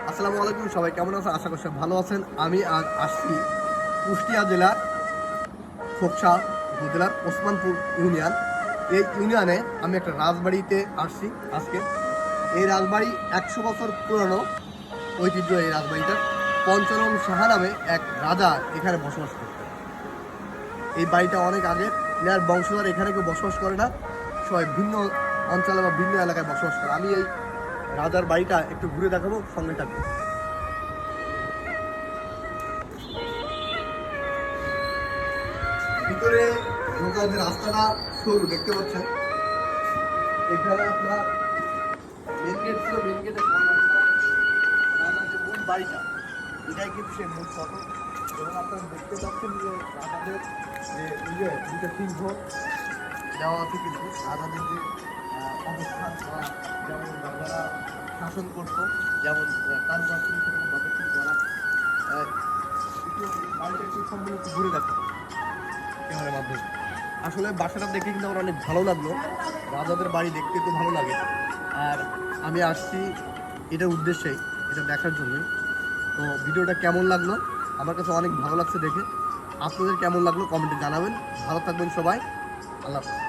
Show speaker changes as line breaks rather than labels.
আসসালামু আলাইকুম, সবাই কেমন আছেন? আশা করছি ভালো আছেন। আমি আজ আসছি কুষ্টিয়া জেলার খোকসা উপজেলার ওসমানপুর ইউনিয়ন। এই ইউনিয়নে আমি একটা রাজবাড়িতে আসছি আজকে। এই রাজবাড়ি 100 বছর পুরনো ঐতিহ্য। এই রাজবাড়িটার পঞ্চানন সাহা নামে এক রাজা এখানে বসবাস করতেন। এই বাড়িটা অনেক আগের, এনার বংশধর এখানে কেউ বসবাস করে না, সবাই ভিন্ন অঞ্চলে বা ভিন্ন এলাকায় বসবাস করে। আমি এই রাজার বাড়িটা একটু ঘুরে দেখাবো, সঙ্গে থাকবো। ভিতরে ঢোকার যে রাস্তাটা সরু দেখতে পাচ্ছেন, এখানে আপনার মেন গেট ছিল। মেন গেটের রাজার যে মূল বাড়িটা, এটাই কিন্তু সেই মূল ফটো। এবং আপনারা দেখতে পাচ্ছেন যে রাজাদের যে দুটো সিংহ দেওয়া আছে, কিন্তু রাজাদের যে অবস্থান বা যেমন রাজারা শাসন করতো, যেমন কারুকার্য সেরকম ভাবে কিন্তু করা। একটু বাড়িটা একটু সম্পূর্ণ ঘুরে দেখো ক্যামেরার মাধ্যমে। আসলে বাসাটা দেখে কিন্তু আমার অনেক ভালো লাগলো। রাজাদের বাড়ি দেখতে তো ভালো লাগে, আর আমি আসছি এটার উদ্দেশ্যেই, এটা দেখার জন্যই। তো ভিডিওটা কেমন লাগলো? আমার কাছে অনেক ভালো লাগছে দেখে। আপনাদের কেমন লাগলো কমেন্টে জানাবেন। ভালো থাকবেন সবাই। আল্লাহ হাফেজ।